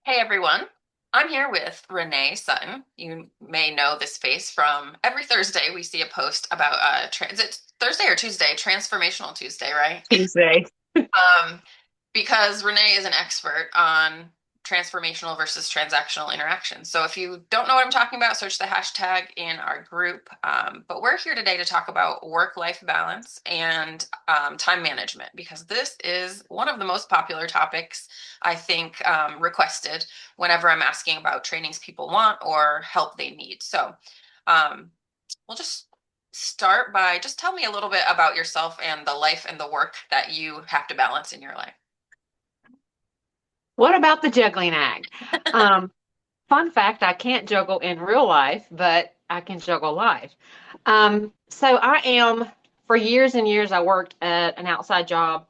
Hey everyone, I'm here with Renee Sutton. You may know this face from every Thursday we see a post about is it Thursday or Tuesday? Transformational Tuesday, right? Tuesday. Um, because Renee is an expert on transformational versus transactional interactions. So if you don't know what I'm talking about, search the hashtag in our group. But we're here today to talk about work-life balance and time management because this is one of the most popular topics I think requested whenever I'm asking about trainings people want or help they need. So um, we'll just start by just tell me a little bit about yourself and the life and the work that you have to balance in your life. What about the juggling act? Um, Fun fact, I can't juggle in real life, but I can juggle life. For years and years, I worked at an outside job,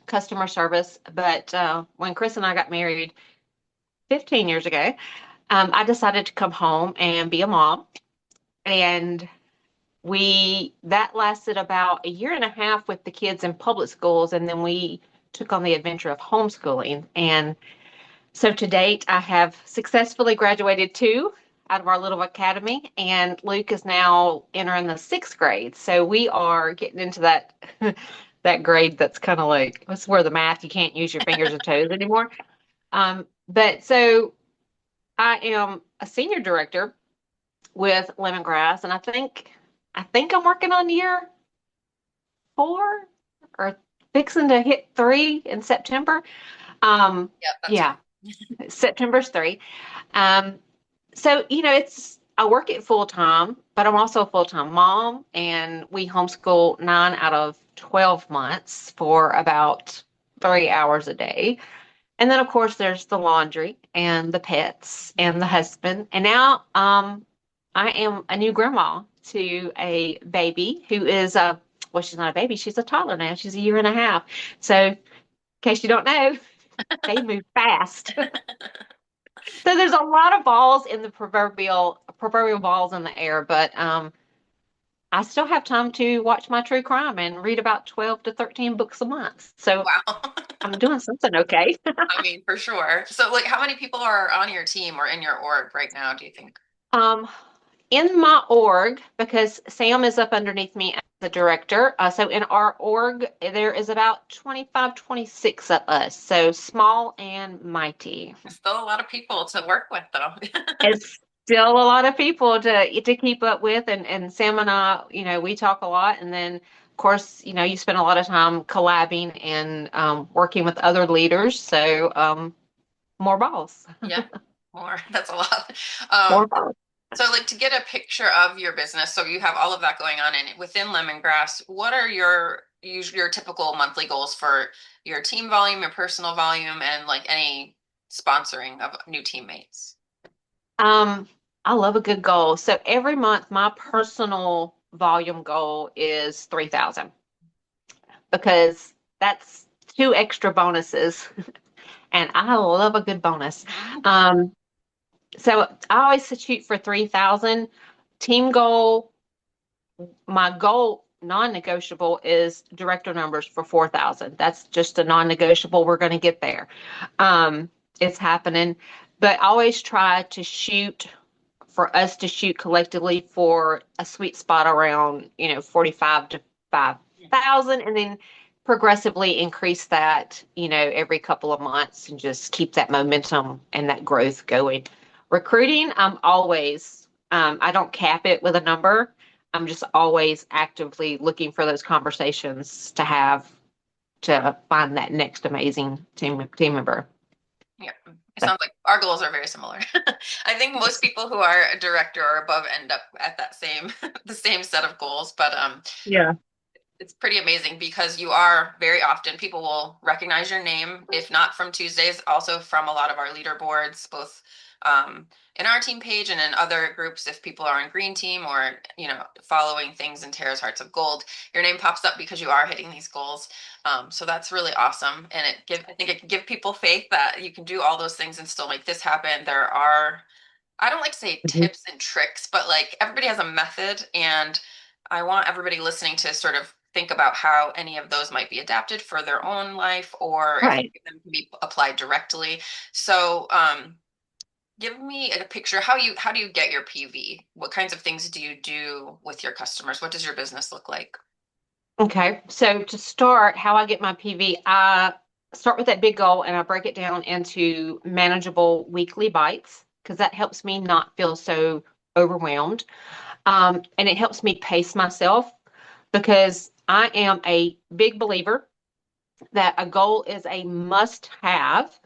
customer service. But when Chris and I got married 15 years ago, I decided to come home and be a mom. And that lasted about a year and a half with the kids in public schools. And then we took on the adventure of homeschooling. And so to date, I have successfully graduated two out of our little academy, and Luke is now entering the sixth grade. So we are getting into that that grade that's kind of like that's where the math you can't use your fingers and toes anymore. But so I am a senior director with Lemongrass, and I think I'm working on year four or fixing to hit three in September. Yep, that's Yeah, September's three. Um, it's I work it full time, but I'm also a full time mom, and we homeschool 9 out of 12 months for about 3 hours a day. And then, of course, there's the laundry and the pets and the husband. And now, I am a new grandma to a baby who is well, she's not a baby, she's a toddler now. She's a year and a half. So, in case you don't know, they move fast. So there's a lot of balls in the proverbial balls in the air, but I still have time to watch my true crime and read about 12 to 13 books a month. So wow. I'm doing something okay. I mean, for sure. So, like, how many people are on your team or in your org right now, do you think? Um, in my org, because Sam is up underneath me as the director, so in our org, there is about 25, 26 of us. So small and mighty. Still a lot of people to work with, though. It's still a lot of people to keep up with, and Sam and I, we talk a lot, and then of course, you spend a lot of time collabing and working with other leaders, so more balls, Yeah, more. That's a lot. more Um, balls. so, like, to get a picture of your business, so you have all of that going on, and within Lemongrass, what are your typical monthly goals for your team volume, your personal volume, and like any sponsoring of new teammates? Um, I love a good goal. So every month, my personal volume goal is 3,000 because that's two extra bonuses, and I love a good bonus. Mhm. Um, so I always shoot for 3,000. Team goal, my goal non-negotiable is director numbers for 4,000. That's just a non-negotiable. We're going to get there. It's happening, but I always try to shoot for us to shoot collectively for a sweet spot around, 45 to 5,000, and then progressively increase that, every couple of months and just keep that momentum and that growth going. Recruiting, I don't cap it with a number. I'm just always actively looking for those conversations to have to find that next amazing team member. Yeah, it sounds like our goals are very similar. I think most people who are a director or above end up at that same the same set of goals, but Yeah. it's pretty amazing because you are very often people will recognize your name, if not from Tuesdays, also from a lot of our leaderboards, both in our team page and in other groups. If people are in green team or following things in Tara's Hearts of Gold, your name pops up because you are hitting these goals. So that's really awesome, and I think it can give people faith that you can do all those things and still make this happen. There are I don't like to say Mhm. tips and tricks, but like everybody has a method, and I want everybody listening to sort of think about how any of those might be adapted for their own life or if Right. any of them can be applied directly. So, give me a picture. How do you get your PV? What kinds of things do you do with your customers? What does your business look like? Okay. So to start, how I get my PV, I start with that big goal and I break it down into manageable weekly bites because that helps me not feel so overwhelmed. And it helps me pace myself because I am a big believer that a goal is a must have,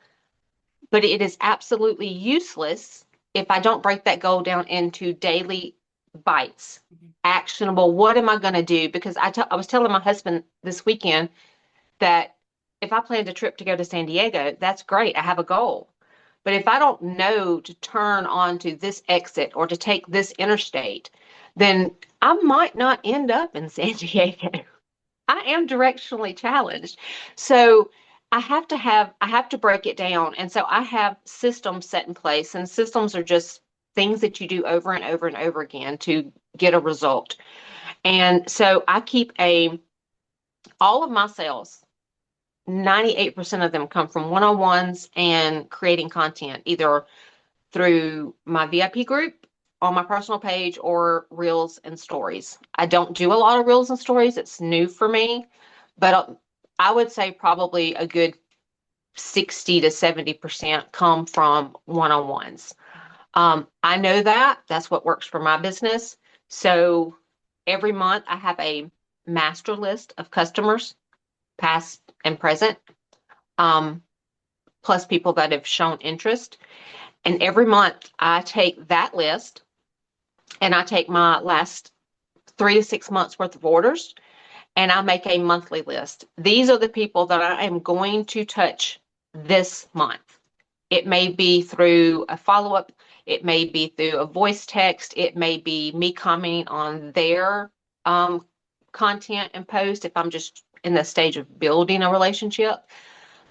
but it is absolutely useless if I don't break that goal down into daily bites, Mhm. actionable. What am I going to do? Because I was telling my husband this weekend that if I planned a trip to go to San Diego, that's great. I have a goal. But if I don't know to turn onto this exit or to take this interstate, then I might not end up in San Diego. I am directionally challenged. So I have to break it down. And so I have systems set in place, and systems are just things that you do over and over and over again to get a result. And so I keep all of my sales, 98% of them come from one-on-ones and creating content, either through my VIP group on my personal page or reels and stories. I don't do a lot of reels and stories. It's new for me, but I would say probably a good 60 to 70% come from one-on-ones. I know that that's what works for my business. So every month I have a master list of customers, past and present, um, plus people that have shown interest. And every month I take that list and I take my last 3 to 6 months worth of orders and I make a monthly list. These are the people that I am going to touch this month. It may be through a follow up, it may be through a voice text, it may be me commenting on their um, content and post if I'm just in the stage of building a relationship.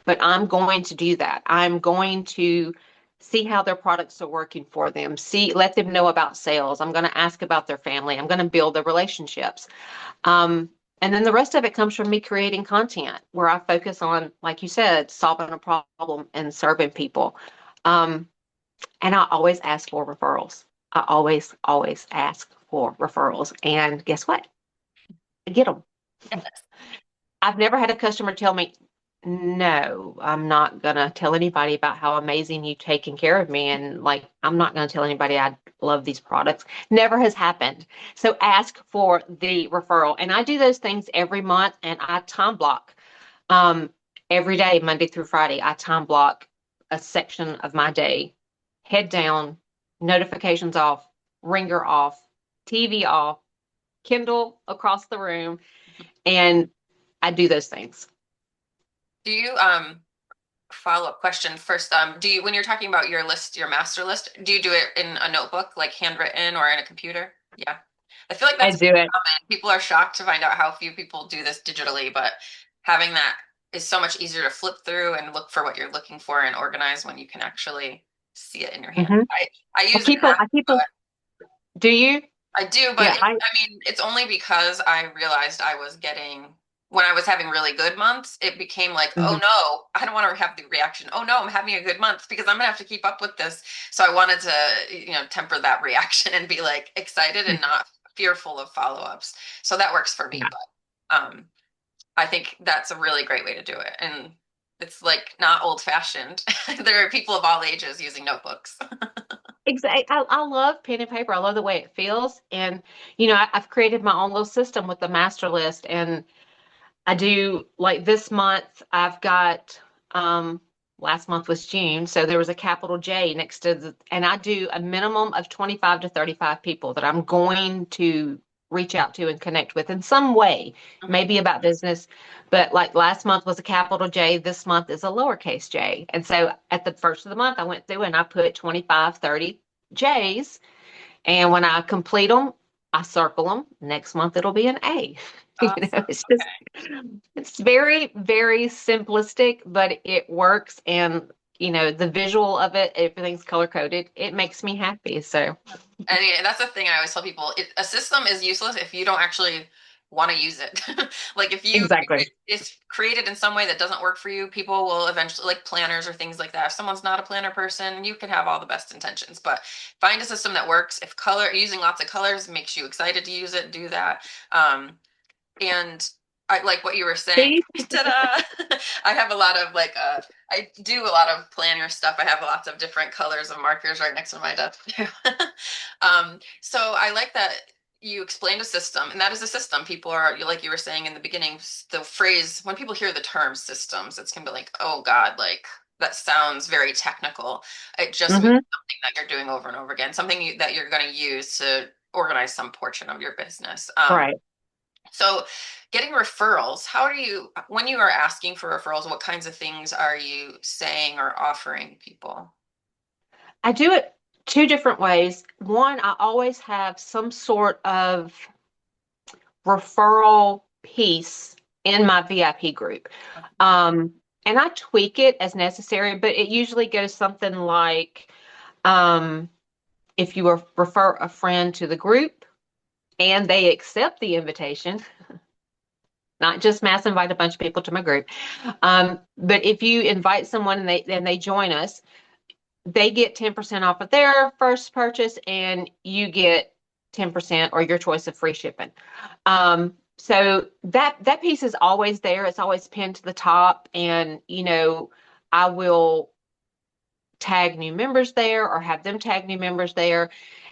But I'm going to do that. I'm going to see how their products are working for them, let them know about sales. I'm going to ask about their family. I'm going to build the relationships. Um, and then the rest of it comes from me creating content where I focus on, like you said, solving a problem and serving people. Um, and I always ask for referrals. I always ask for referrals. And guess what? I get them. I've never had a customer tell me, no, I'm not gonna tell anybody about how amazing you've taken care of me. And like, I'm not gonna tell anybody I love these products. Never has happened. So ask for the referral. And I do those things every month and I time block. Um, every day, Monday through Friday, I time block a section of my day, head down, notifications off, ringer off, TV off, Kindle across the room, and I do those things. Do you follow-up question first, do you when you're talking about your list, your master list, do you do it in a notebook, like handwritten or in a computer? Yeah. I feel like I that's do it. common. People are shocked to find out how few people do this digitally, but having that is so much easier to flip through and look for what you're looking for and organize when you can actually see it in your hand. Hmm. I I use an keep them. app, I keep them. but Do you? I do, but Yeah. I mean, it's only because I realized I was getting, when I was having really good months, it became like, oh Mhm. no, I don't want to have the reaction. Oh no, I'm having a good month because I'm gonna have to keep up with this. So I wanted to, temper that reaction and be like excited and not fearful of follow-ups. So that works for me, Yeah. but I think that's a really great way to do it. And it's like not old-fashioned. There are people of all ages using notebooks. Exactly. I love pen and paper. I love the way it feels. And, I've created my own little system with the master list. And I do like this month, I've got, um, last month was June. So there was a capital J next to and I do a minimum of 25 to 35 people that I'm going to reach out to and connect with in some way, Mhm. maybe about business. But like last month was a capital J, this month is a lowercase j. And so at the first of the month, I went through and I put 25, 30 J's. And when I complete them, I circle them. Next month, it'll be an A. Awesome. It's just, Okay. it's very, very simplistic, but it works. And, the visual of it, everything's color coded. It makes me happy. So, And that's the thing I always tell people. A system is useless if you don't actually want to use it. Like if Exactly. it's created in some way that doesn't work for you, people will eventually, like planners or things like that. If someone's not a planner person, you can have all the best intentions, but find a system that works. If color using lots of colors makes you excited to use it, do that. And I like what you were saying. See? Ta-da! I have a lot of I do a lot of planner stuff. I have lots of different colors of markers right next to my desk too. So I like that you explained a system, and that is a system. People are, like you were saying in the beginning, the phrase, when people hear the term systems, it's gonna be like, oh God, like that sounds very technical. It just means Hmm. something that you're doing over and over again, something that you're going to use to organize some portion of your business. Right. So getting referrals, how do you, when you are asking for referrals, what kinds of things are you saying or offering people? I do it two different ways. One, I always have some sort of referral piece in my VIP group. Um, and I tweak it as necessary, but it usually goes something like, um, if you refer a friend to the group and they accept the invitation, not just mass invite a bunch of people to my group, but if you invite someone and they join us, they get 10% off of their first purchase and you get 10% or your choice of free shipping. So that piece is always there. It's always pinned to the top. And, I will tag new members there or have them tag new members there.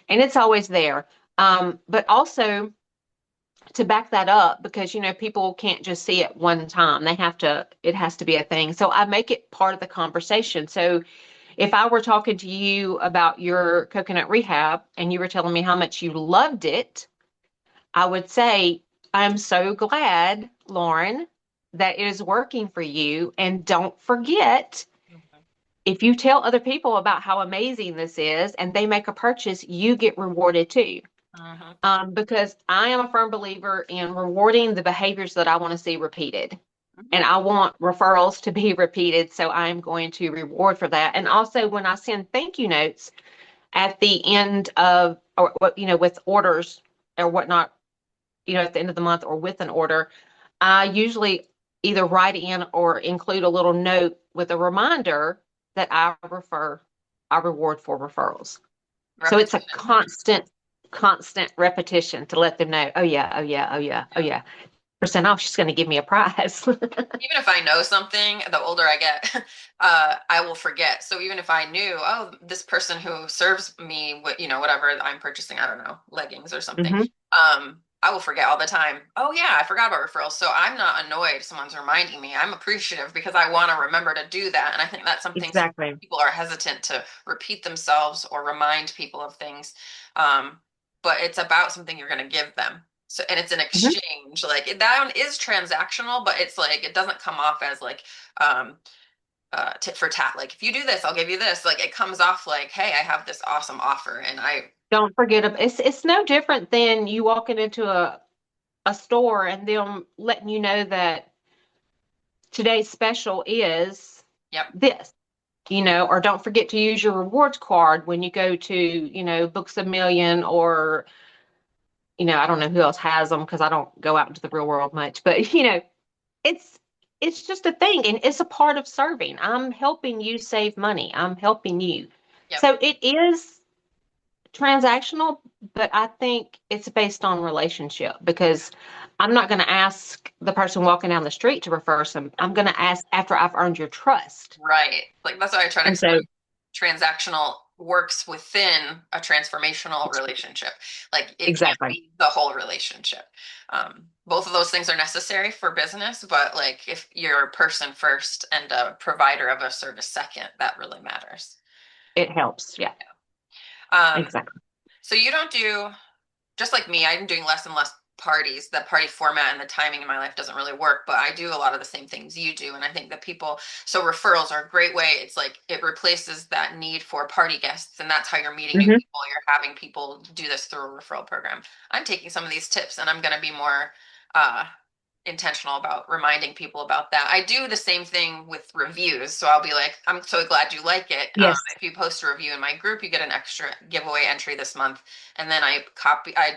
And it's always there. But also to back that up, because, people can't just see it one time. It has to be a thing. So I make it part of the conversation. So if I were talking to you about your coconut rehab and you were telling me how much you loved it, I would say, I'm so glad, Lauren, that it is working for you. And don't forget, Mhm. if you tell other people about how amazing this is and they make a purchase, you get rewarded too. Mhm. Because I am a firm believer in rewarding the behaviors that I want to see repeated. And Mhm. I want referrals to be repeated. So I'm going to reward for that. And also, when I send thank you notes at the end of, or, with orders or whatnot, at the end of the month or with an order, I usually either write in or include a little note with a reminder that I reward for referrals. So it's a Repetition. constant repetition to let them know, oh yeah, oh yeah, oh yeah, oh Yeah. yeah. Percent off, she's going to give me a prize. Even if I know something, the older I get, I will forget. So even if I knew, oh, this person who serves me, whatever I'm purchasing, I don't know, leggings or something, Hmm. I will forget all the time. Oh yeah, I forgot about referrals. So I'm not annoyed if someone's reminding me. I'm appreciative because I want to remember to do that. And I think that's something Exactly. people are hesitant to repeat themselves or remind people of things. Um, but it's about something you're going to give them. So, and it's an Hmm. exchange. Like that one is transactional, but it's like it doesn't come off as like um tit for tat. Like if you do this, I'll give you this. Like it comes off like, hey, I have this awesome offer, and I. Don't forget, it's no different than you walking into a store and them letting you know that today's special is Yep. this, or don't forget to use your rewards card when you go to, Books a Million or, I don't know who else has them because I don't go out into the real world much, but it's it's just a thing and it's a part of serving. I'm helping you save money. I'm helping you. Yep. So it is transactional, but I think it's based on relationship because I'm not going to ask the person walking down the street to refer some. I'm going to ask after I've earned your trust. Right. Like that's what I try to And explain. so, Transactional works within a transformational relationship. Like it can't exactly. be the whole relationship. Both of those things are necessary for business, but like if you're a person first and a provider of a service second, that really matters. It helps. Yeah, Um, exactly. so you don't do, just like me, I'm doing less and less parties. The party format and the timing in my life doesn't really work, but I do a lot of the same things you do. And I think that so referrals are a great way. It's like it replaces that need for party guests. And that's how you're meeting new Hmm. people. You're having people do this through a referral program. I'm taking some of these tips and I'm going to be more uh, intentional about reminding people about that. I do the same thing with reviews. So I'll be like, I'm so glad you like it. Yes. If you post a review in my group, you get an extra giveaway entry this month. And then I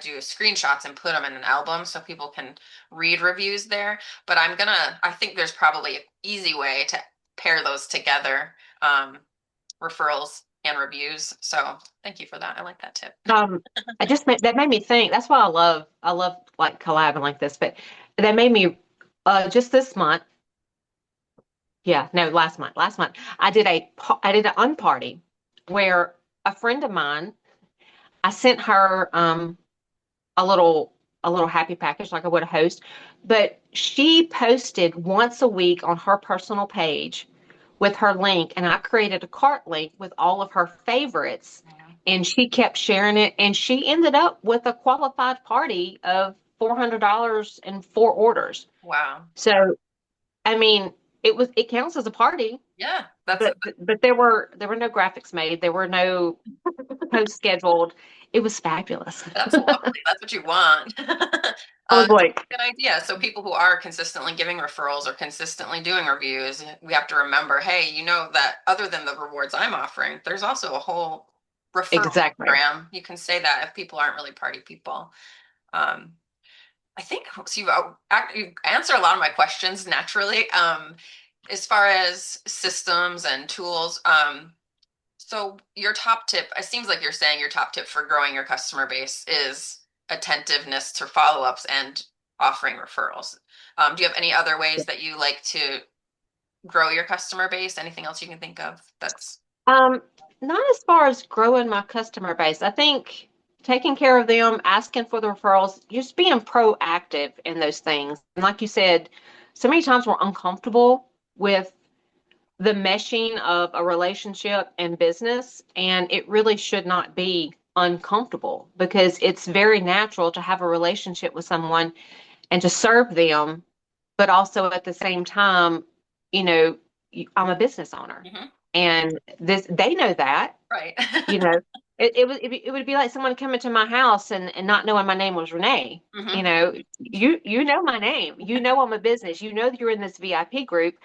do screenshots and put them in an album so people can read reviews there. But I think there's probably an easy way to pair those together, referrals and reviews. So thank you for that. I like that tip. I just made, that made me think. That's why I love like collabing like this. But that made me just this month. Yeah, no, last month I did an unparty where a friend of mine, I sent her a little a little happy package like I would a host, but she posted once a week on her personal page with her link, and I created a cart link with all of her favorites, and she kept sharing it, and she ended up with a qualified party of $400 and 4 orders. Wow. So, I mean, it counts as a party, Yeah, but there were no graphics made, there were no posts scheduled. It was fabulous. that's lovely. That's what you want. I was It's like, a good idea. So people who are consistently giving referrals or consistently doing reviews, we have to remember, hey, you know that other than the rewards I'm offering, there's also a whole referral exactly. program. You can say that if people aren't really party people. Um, I think so you answer a lot of my questions naturally. As far as systems and tools, so your top tip, it seems like you're saying your top tip for growing your customer base is attentiveness to follow-ups and offering referrals. Do you have any other ways that you like to grow your customer base? Anything else you can think of that's Um, Not as far as growing my customer base. I think taking care of them, asking for the referrals, just being proactive in those things. And like you said, so many times we're uncomfortable with the meshing of a relationship and business, and it really should not be uncomfortable because it's very natural to have a relationship with someone and to serve them, but also at the same time, you know, I'm a business owner, Mhm. and this they know that, Right. you know, it would be like someone coming to my house and not knowing my name was Renee. Hmm. You know, you know my name. You know I'm a business. You know that you're in this VIP group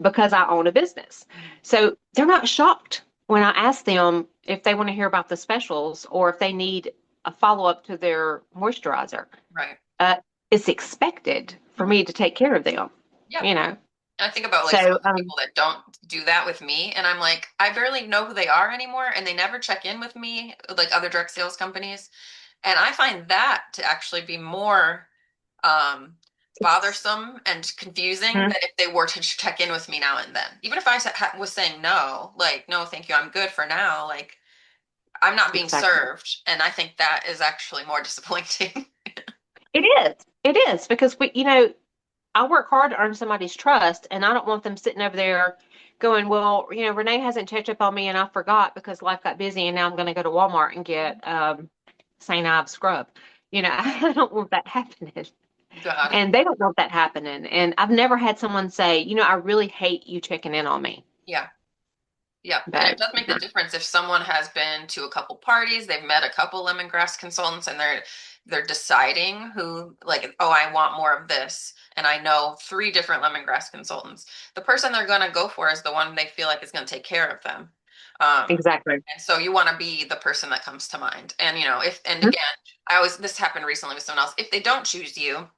because I own a business. So they're not shocked when I ask them if they want to hear about the specials or if they need a follow up to their moisturizer. Right. Uh, it's expected for Mhm. me to take care of them. Yeah. You know, And I think about like some so of the people that don't do that with me, and I'm like, I barely know who they are anymore, and they never check in with me, like other direct sales companies. And I find that to actually be more um, it's bothersome and confusing mhm, that if they were to check in with me now and then. Even if I was saying no, like, no, thank you, I'm good for now, like, I'm not being exactly. served. And I think that is actually more disappointing. It is. It is because I work hard to earn somebody's trust, and I don't want them sitting over there going, well, Renee hasn't checked up on me and I forgot because life got busy and now I'm going to go to Walmart and get St. Ives scrub. I don't want that happening. Got it. And they don't want that happening. And I've never had someone say, I really hate you checking in on me. Yeah. Yeah, and it But does make the difference if someone has been to a couple parties, they've met a couple lemongrass consultants, and they're deciding who, like, oh, I want more of this, and I know three different lemongrass consultants. The person they're gonna go for is the one they feel like is gonna take care of them. exactly. And so you want to be the person that comes to mind. And if and Mhm. again, I always this happened recently with someone else. If they don't choose you,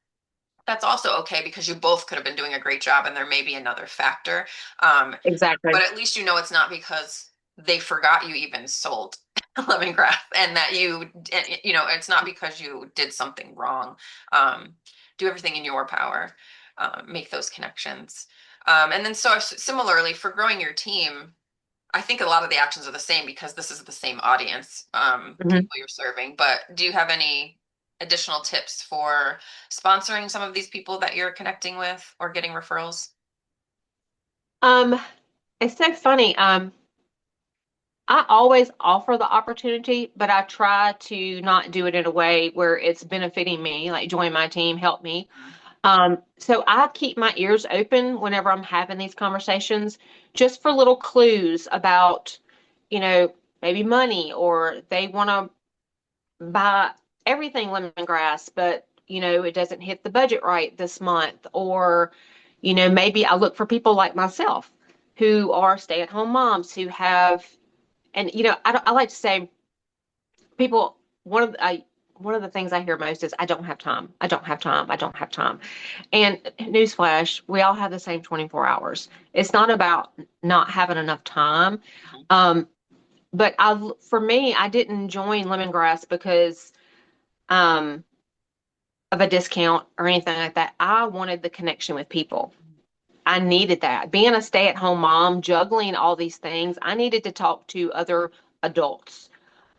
that's also okay because you both could have been doing a great job, and there may be another factor. Um, Exactly. but at least it's not because they forgot you even sold lemongrass and that it's not because you did something wrong. um, do everything in your power, make those connections, and then so similarly for growing your team, I think a lot of the actions are the same because this is the same audience, Mhm. people you're serving. But do you have any additional tips for sponsoring some of these people that you're connecting with or getting referrals? Um, it's so funny. I always offer the opportunity, but I try to not do it in a way where it's benefiting me, like join my team, help me. So I keep my ears open whenever I'm having these conversations, just for little clues about, you know, maybe money or they want to buy everything lemongrass, but it doesn't hit the budget right this month, or, maybe I look for people like myself who are stay-at-home moms who have, and, I like to say people, one of the things I hear most is, I don't have time. I don't have time. I don't have time. And newsflash, we all have the same 24 hours. It's not about not having enough time. Um, but for me, I didn't join Lemongrass because um, of a discount or anything like that. I wanted the connection with people. I needed that. Being a stay-at-home mom, juggling all these things, I needed to talk to other adults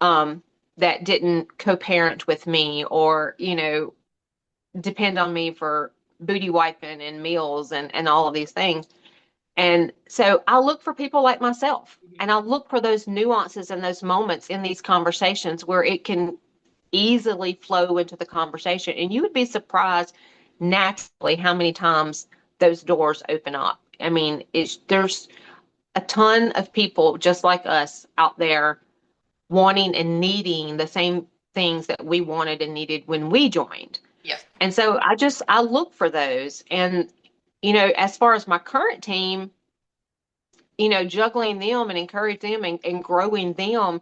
um, that didn't co-parent with me, or, depend on me for booty wiping and meals and all of these things. And so I look for people like myself, and I look for those nuances and those moments in these conversations where it can easily flow into the conversation. And you would be surprised naturally how many times those doors open up. I mean, there's a ton of people just like us out there wanting and needing the same things that we wanted and needed when we joined. Yes. And so I look for those. And, as far as my current team, juggling them and encourage them and growing them,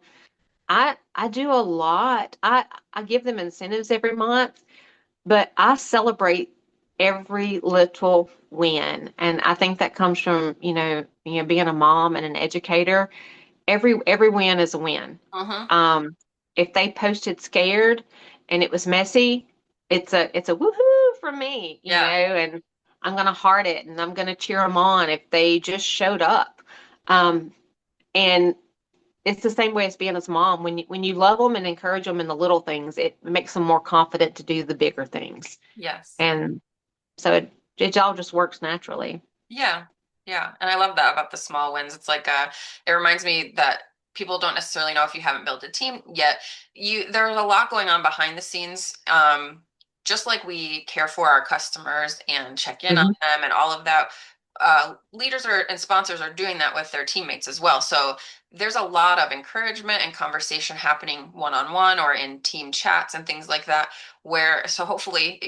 I do a lot. I give them incentives every month, but I celebrate every little win. And I think that comes from, being a mom and an educator. Every win is a win. Mm-hmm. Um, if they posted scared and it was messy, it's a woohoo for me, Yeah. and I'm gonna heart it and I'm gonna cheer them on if they just showed up. Um, and it's the same way as being as mom. When you love them and encourage them in the little things, it makes them more confident to do the bigger things. Yes. And so it all just works naturally. Yeah. Yeah. And I love that about the small wins. It's like it reminds me that people don't necessarily know if you haven't built a team yet. There's a lot going on behind the scenes. Just like we care for our customers and check in on Hmm. them and all of that, leaders and sponsors are doing that with their teammates as well. So there's a lot of encouragement and conversation happening one-on-one or in team chats and things like that, where so hopefully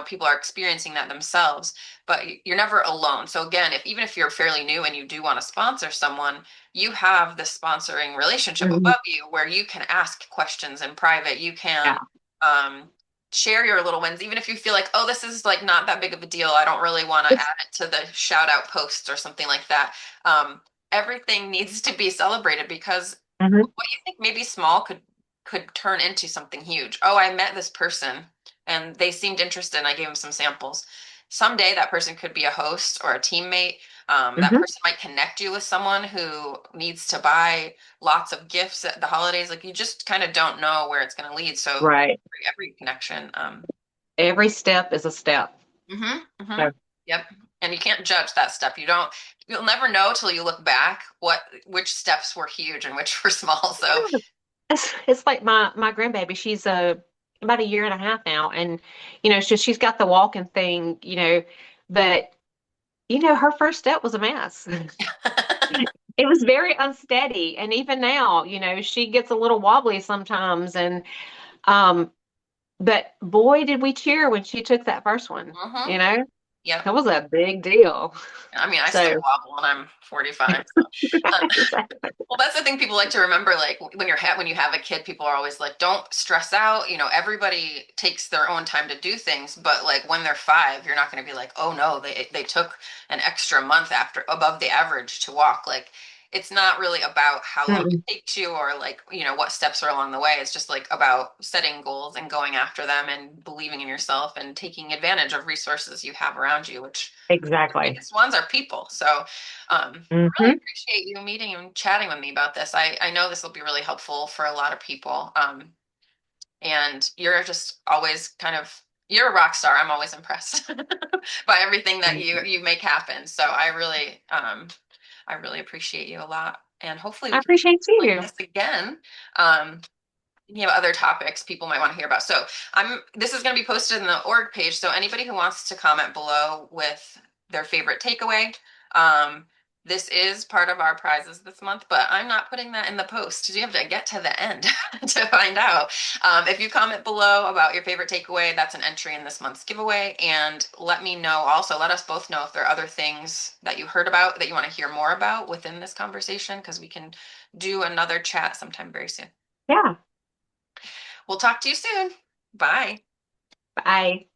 people are experiencing that themselves, but you're never alone. So again, even if you're fairly new and you do want to sponsor someone, you have this sponsoring relationship Hmm. above you where you can ask questions in private. You Yeah. can um, share your little wins, even if you feel like, oh, this is like not that big of a deal. I don't really want to It's, add it to the shout out posts or something like that. Everything needs to be celebrated because mhm. what you think maybe small could turn into something huge. Oh, I met this person and they seemed interested and I gave them some samples. Someday that person could be a host or a teammate. That Mhm. person might connect you with someone who needs to buy lots of gifts at the holidays. Like you just kind of don't know where it's going to lead. So Right. every connection. Every step is a step. Mm-hmm. So Yep. And you can't judge that step. You'll never know till you look back which steps were huge and which were small. So yeah, it's like my grandbaby. She's about a year and a half now, and she's got the walking thing, but her first step was a mess. It was very unsteady, and even now, she gets a little wobbly sometimes, and um, but boy, did we cheer when she took that first one. hmm You know, Yep. that was a big deal. I mean, I still So wobble and I'm 45. So. exactly. Well, that's the thing people like to remember. Like when you have a kid, people are always like, "Don't stress out." Everybody takes their own time to do things, but like when they're 5, you're not going to be like, "Oh no, they took an extra month after above the average to walk." Like it's not really about how long it Mm-mm. takes you or like what steps are along the way. It's just like about setting goals and going after them and believing in yourself and taking advantage of resources you have around you, which the Exactly. biggest ones are people. So really Hmm. appreciate you meeting and chatting with me about this. I know this will be really helpful for a lot of people. And you're just always you're a rock star. I'm always impressed by everything that you make happen. So I really appreciate you a lot. And hopefully I we can appreciate like you. this again. Um, other topics people might want to hear about. So this is going to be posted in the org page. So anybody who wants to comment below with their favorite takeaway, um, This is part of our prizes this month, but I'm not putting that in the post. You have to get to the end to find out. If you comment below about your favorite takeaway, that's an entry in this month's giveaway. And let me know also, let us both know if there are other things that you heard about that you want to hear more about within this conversation, because we can do another chat sometime very soon. Yeah. We'll talk to you soon. Bye. Bye.